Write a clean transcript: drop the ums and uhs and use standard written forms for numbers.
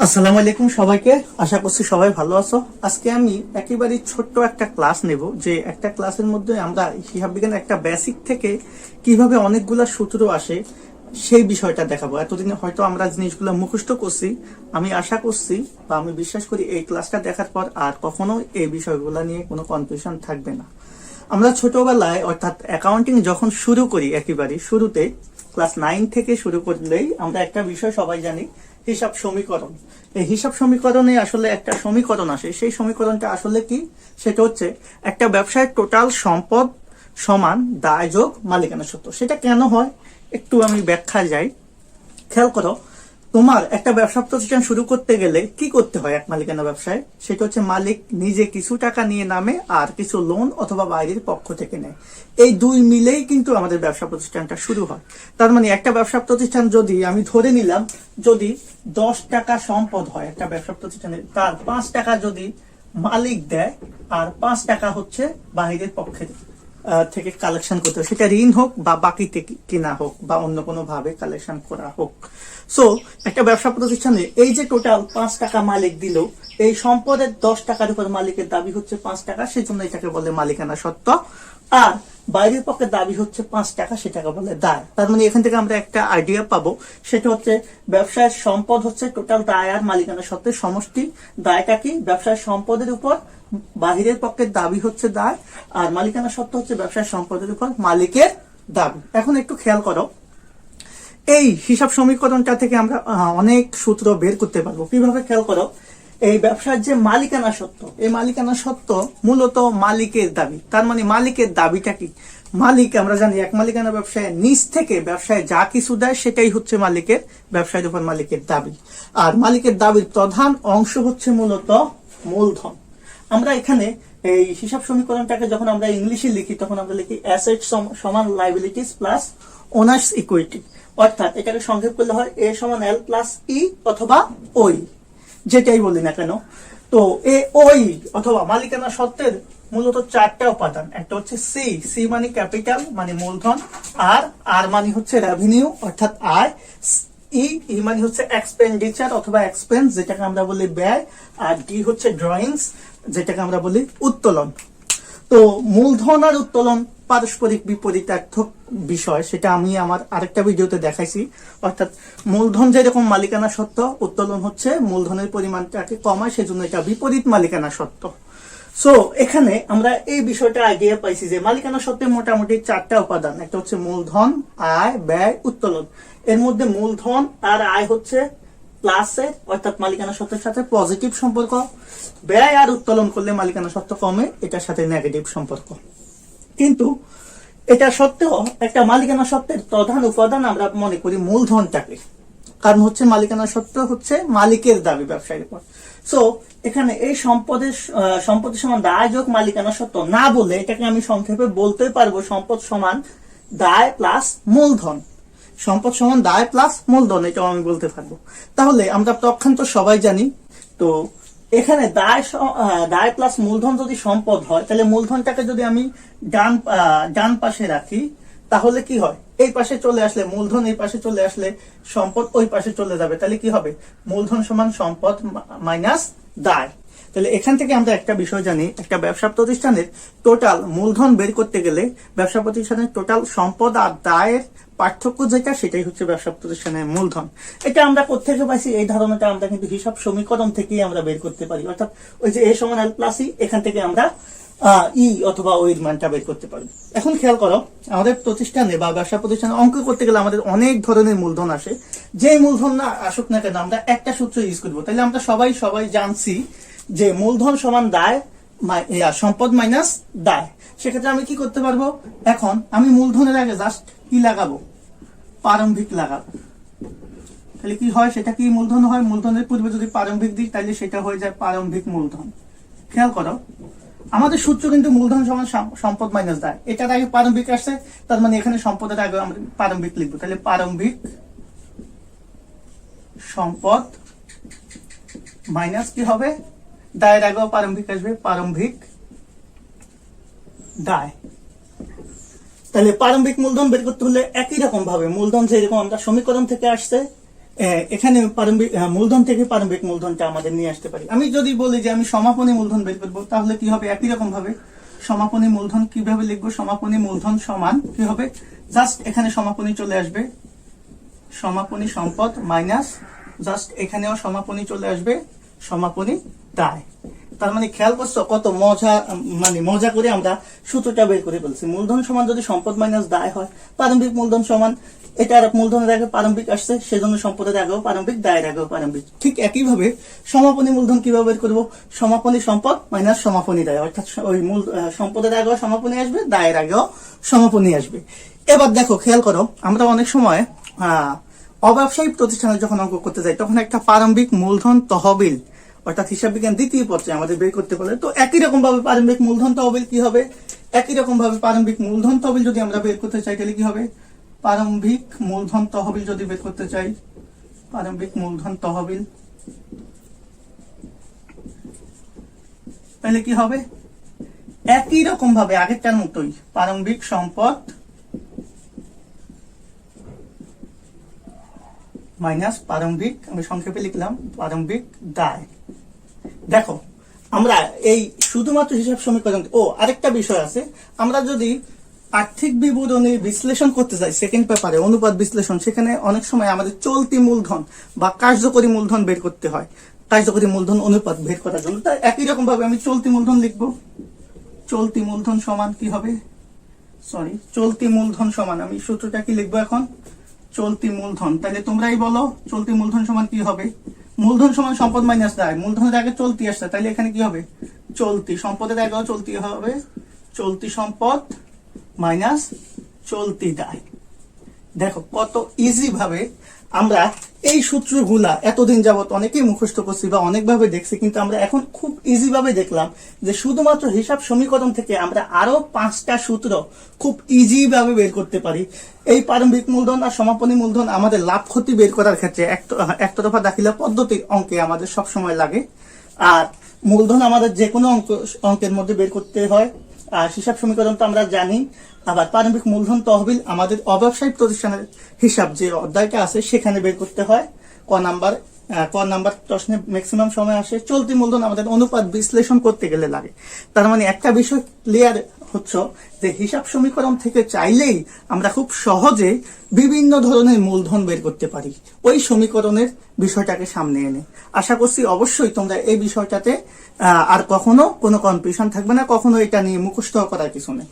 আসসালামু আলাইকুম সবাইকে। আশা করছি সবাই ভালো আছো। আজকে আমি একেবারে ছোট্ট একটা ক্লাস নেব, যে একটা ক্লাসের মধ্যে আমরা হিসাব বিজ্ঞানের একটা বেসিক থেকে কিভাবে অনেকগুলা সূত্র আসে সেই বিষয়টা দেখাবো। এতদিনে হয়তো আমরা জিনিসগুলো মুখস্থ করছি, আমি আশা করছি বা আমি বিশ্বাস করি এই ক্লাসটা দেখার পর আর কখনো এই বিষয়গুলো নিয়ে কোনো কনফিউশন থাকবে না। আমরা ছোটবেলায় অর্থাৎ অ্যাকাউন্টিং যখন শুরু করি, একেবারে শুরুতে ক্লাস 9 থেকে শুরু করলেই আমরা একটা বিষয় সবাই জানি, হিসাব সমীকরণ। এই হিসাব সমীকরণে আসলে একটা সমীকরণ আসে, সেই সমীকরণটা আসলে কি? সেটা হচ্ছে একটা ব্যবসায় টোটাল সম্পদ সমান দায় যোগ মালিকানা সত্ত্ব। সেটা কেন হয় একটু আমি ব্যাখ্যায় যাই। খেয়াল করো, তোমার একটা ব্যবসা প্রতিষ্ঠান শুরু করতে গেলে কি করতে হয় এক মালিকানা ব্যবসায়? সেটা হচ্ছে মালিক নিজে কিছু টাকা নিয়ে নামে আর কিছু লোন অথবা বাইরের পক্ষ থেকে নেয়। এই দুই মিলেই কিন্তু আমাদের ব্যবসা প্রতিষ্ঠানটা শুরু হয়। তার মানে একটা ব্যবসা প্রতিষ্ঠান যদি আমি ধরে নিলাম, যদি 10 টাকা সম্পদ হয় একটা ব্যবসা প্রতিষ্ঠানের, তার 5 টাকা যদি মালিক দেয় আর 5 টাকা হচ্ছে বাহিরের পক্ষে থেকে কালেকশন করতে হয়, সেটা ঋণ হোক বা বাকি থেকে কিনা হোক বা অন্য কোনো ভাবে কালেকশন করা হোক। সো একটা ব্যবসা প্রতিষ্ঠানে এই যে টোটাল 5 টাকা মালিক দিল, এই সম্পদের 10 টাকার উপর মালিকের দাবি হচ্ছে 5 টাকা, সেজন্য এটাকে বলে মালিকানা সত্ত্ব। আর বাইরের পক্ষের দাবি হচ্ছে 5 টাকা, সেটাকে বলে দায়। তার মানে এখান থেকে আমরা একটা আইডিয়া পাবো, সেটা হচ্ছে ব্যবসায়ের সম্পদ হচ্ছে টোটাল দায় আর মালিকানা সত্ত্বের সমষ্টি। দায়টা কি? ব্যবসায়ের সম্পদের উপর বাহিরের পক্ষের দাবি হচ্ছে দায়, আর মালিকানা সত্ত্ব হচ্ছে ব্যবসায়ের সম্পদের উপর মালিকের দাবি। এখন একটু খেয়াল করো, এই হিসাব সমীকরণটা থেকে আমরা অনেক সূত্র বের করতে পারবো। কিভাবে? খেয়াল করো, এই ব্যবসার যে মালিকানা সত্ত্ব, এই মালিকানা সত্ত্ব মূলত মালিকের দাবি। তার মানে মালিকের দাবিটা কি? মালিক, আমরা জানি এক মালিকানা ব্যবসায় নিজ থেকে ব্যবসায় যা কিছু দেয় সেটাই হচ্ছে মালিকের, ব্যবসায়ের উপর মালিকের দাবি। আর মালিকের দাবির প্রধান অংশ হচ্ছে মূলত মূলধন। আমরা এখানে এই হিসাব সমীকরণটাকে যখন আমরা ইংলিশে লিখি, তখন আমরা লিখি অ্যাসেট সমান লাইবিলিটিস প্লাস ওনার্স ইকুইটি। অর্থাৎ এটাকে সংক্ষেপ করলে হয় এ সমান এল প্লাস ই অথবা ওই, যেটাই বলি না কেন। তো এ ওই অথবা মালিকানা সত্ত্বের মূলত 4টা উপাদান। একটা হচ্ছে সি, সি মানে ক্যাপিটাল মানে মূলধন, আর মানে হচ্ছে রেভিনিউ অর্থাৎ আয়, ই মানে হচ্ছে এক্সপেন্ডিচার অথবা এক্সপেন্স যেটাকে আমরা বলি ব্যয়, আর ডি হচ্ছে ড্রয়িংস যেটাকে আমরা বলি উত্তোলন। তো মূলধন আর উত্তোলন পারস্পরিক বিপরীতার্থক বিষয়, সেটা আমি আমার আরেকটা ভিডিওতে দেখাইছি। অর্থাৎ মূলধন যেরকম মালিকানা সত্ত্ব, উত্তোলন হচ্ছে মূলধনের পরিমাণটাকে কমায়, সেজন্য এটা বিপরীত মালিকানা সত্ত্ব। সো এখানে আমরা এই বিষয়টা আইডিয়া পাইছি যে মালিকানা সত্ত্বের মোটামুটি 4টা উপাদান। একটা হচ্ছে মূলধন, আয়, ব্যয়, উত্তোলন। এর মধ্যে মূলধন আর আয় হচ্ছে প্লাসের অর্থাৎ মালিকানা সত্ত্বের সাথে পজিটিভ সম্পর্ক, ব্যয় আর উত্তোলন করলে মালিকানা সত্ত্ব কমে, এটার সাথে নেগেটিভ সম্পর্ক। কিন্তু এটা সত্ত্বেও একটা মালিকানা সত্ত্বের প্রধান উপাদান আমরা মনে করি মূলধনটাকে, কারণ হচ্ছে মালিকানা সত্ত্ব হচ্ছে মালিকের দাবি ব্যবসায়ীর উপর। সো এখানে এই সম্পদের সমান দায় যোগ মালিকানা সত্ত্ব না বলে এটাকে আমি সংক্ষেপে বলতে পারবো সম্পদ সমান দায় প্লাস মূলধন। সম্পদ সমান দায় প্লাস মূলধন, এটাও আমি বলতে পারবো। তাহলে আমরা পক্ষান্তর সবাই জানি। তো এখানে দায় প্লাস মূলধন যদি সম্পদ হয়, তাহলে মূলধনটাকে যদি আমি ডান পাশে রাখি, তাহলে কি হয়? এই পাশে চলে আসলে মূলধন, এই পাশে চলে আসলে সম্পদ ওই পাশে চলে যাবে। তাহলে কি হবে? মূলধন সমান সম্পদ মাইনাস দায়। তাহলে এখান থেকে আমরা একটা বিষয় জানি, একটা ব্যবসা প্রতিষ্ঠানের টোটাল মূলধন বের করতে গেলে ব্যবসা প্রতিষ্ঠানের টোটাল সম্পদ আর দায়ের পার্থক্য যেটা, সেটাই হচ্ছে ব্যবসা প্রতিষ্ঠানের মূলধন। এটা আমরা কোত্থেকে পাইছি? এই ধারণাটা আমরা কিন্তু হিসাব সমীকরণ থেকেই আমরা বের করতে পারি। অর্থাৎ ওই যে এ সমান এল প্লাস ই, এখান থেকে আমরা ই অথবা ওই মানটা বের করতে পারি। এখন খেয়াল করো, আমাদের প্রতিষ্ঠানে বা ব্যবসা প্রতিষ্ঠানে অঙ্ক করতে গেলে আমাদের অনেক ধরনের মূলধন আসে। যে মূলধন না আসুক না কেন, আমরা একটা সূত্র ইউজ করবো। তাহলে আমরা সবাই জানছি যে মূলধন সমান দায় সম্পদ মাইনাস দায়। সেক্ষেত্রে আমি কি করতে পারবো? এখন আমি মূলধনের আগে জাস্ট কি লাগাবো? প্রারম্ভিক লাগাবো। তাহলে কি হয়? সেটা কি মূলধন হয়। মূলধনের পূর্বে যদি প্রারম্ভিক দিই, তাহলে সেটা হয়ে যায় প্রারম্ভিক মূলধন। খেয়াল করো, আমাদের সূত্র কিন্তু মূলধন সমান সম্পদ মাইনাস দায়। এটার আগে প্রারম্ভিক আসছে, তার মানে এখানে সম্পদের আগে আমরা প্রারম্ভিক লিখবো। তাহলে প্রারম্ভিক সম্পদ মাইনাস কি হবে? দায়ের আগেও প্রারম্ভিক আসবে, প্রারম্ভিক দায়। তাহলে প্রারম্ভিক মূলধন বের করতে হলে একই রকম ভাবে মূলধন যেরকম আমরা সমীকরণ থেকে আসছে এখানে প্রারম্ভিক মূলধন থেকে প্রারম্ভিক মূলধনটা আমাদের নিয়ে আসতে পারি। আমি যদি বলি যে আমি সমাপনী মূলধন বের করবো, তাহলে কি হবে? একই রকম ভাবে সমাপনী মূলধন কিভাবে লিখবো? সমাপনী মূলধন সমান কি হবে? জাস্ট এখানে সমাপনী চলে আসবে, সমাপনী সম্পদ মাইনাস জাস্ট এখানেও সমাপনী চলে আসবে, সমাপনী দায়। তার মানে খেয়াল করছো কত মজা, মানে মজা করে আমরা সূত্রটা বের করে ফেলছি। মূলধন সমান যদি সম্পদ মাইনাস দায় হয়, প্রারম্ভিক মূলধন সমান এটার মূলধনের আগে প্রারম্ভিক আসছে, সেজন্য সম্পদের আগেও প্রারম্ভিক, দায়ের আগেও প্রারম্ভিক। ঠিক একইভাবে সমাপনী মূলধন কিভাবে বের করবো? সমাপনী সম্পদ মাইনাস সমাপনী দায়, অর্থাৎ ওই মূল সম্পদের আগেও সমাপনী আসবে, দায়ের আগেও সমাপনী আসবে। এবার দেখো খেয়াল করো, আমরা অনেক সময় অব্যবসায়িক প্রতিষ্ঠানে যখন অঙ্ক করতে যাই, তখন একটা প্রারম্ভিক মূলধন তহবিল অর্থাৎ হিসাব বিজ্ঞান দ্বিতীয় পর্যায়ে আমাদের বের করতে বলে। তো একই রকম ভাবে প্রারম্ভিক মূলধন তহবিল কি হবে? একই রকম ভাবে প্রারম্ভিক মূলধন তহবিল যদি আমরা বের করতে চাই, তাহলে কি হবে? প্রারম্ভিক মূলধন তহবিল যদি বের করতে চাই, প্রারম্ভিক মূলধন তহবিল, তাহলে কি হবে? একই রকম ভাবে আগেরটার মতোই প্রারম্ভিক সম্পদ মাইনাস প্রারম্ভিক, আমি সংক্ষেপে লিখলাম প্রারম্ভিক দায়। দেখো আমরা এই শুধুমাত্র হিসাব সমীকরণ, আরেকটা বিষয় আছে, আমরা যদি আর্থিক বিবরণী বিশ্লেষণ করতে চাই সেকেন্ড পেপারে অনুপাত বিশ্লেষণ, সেখানে অনেক সময় আমাদের চলতি মূলধন বা কার্যকরী মূলধন বের করতে হয়, কার্যকরী মূলধন অনুপাত বের করার জন্য। তাই একই রকম ভাবে আমি চলতি মূলধন লিখবো, চলতি মূলধন সমান কি হবে? চলতি মূলধন সমান, আমি সূত্রটা কি লিখবো এখন? চলতি মূলধন। তাহলে তোমরাই বলো চলতি মূলধন সমান কি হবে? মূলধন সমান সম্পদ মাইনাস দায়, মূলধনের আগে চলতি আসছে, তাহলে এখানে কি হবে? চলতি, সম্পদের আগেও চলতি হবে, চলতি সম্পদ মাইনাস চলতি দায়। দেখো কত ইজি ভাবে আমরা এই সূত্রগুলা এতদিন যাবত অনেকেই মুখস্থ করছি বা অনেকভাবে দেখছি, কিন্তু আমরা এখন খুব ইজি ভাবে দেখলাম যে শুধুমাত্র হিসাব সমীকরণ থেকে আমরা আরো 5টা সূত্র খুব ইজি ভাবে বের করতে পারি। এই প্রারম্ভিক মূলধন আর সমাপনী মূলধন আমাদের লাভ ক্ষতি বের করার ক্ষেত্রে একতরফা দাখিলা পদ্ধতির অঙ্কে আমাদের সব সময় লাগে। আর মূলধন আমাদের যে কোনো অঙ্কের মধ্যে বের করতে হয়। আর হিসাব সমীকরণ তো আমরা জানি। আবার প্রারম্ভিক মূলধন তহবিল আমাদের অব্যবসায়িক প্রতিষ্ঠানের হিসাব যে অধ্যায়টা আছে সেখানে বের করতে হয়। ক নাম্বার প্রশ্নে ম্যাক্সিমাম সময় আসে। চলতি মূলধন আমাদের অনুপাত বিশ্লেষণ করতে গেলে লাগে। তার মানে একটা বিষয় ক্লিয়ার হচ্ছে যে হিসাব সমীকরণ থেকে চাইলেই আমরা খুব সহজে বিভিন্ন ধরনের মূলধন বের করতে পারি ওই সমীকরণের বিষয়টাকে সামনে এনে। আশা করছি অবশ্যই তোমরা এই বিষয়টাতে আর কখনো কোনো কনফিউশন থাকবে না, কখনো এটা নিয়ে মুখস্থ করার কিছু নেই।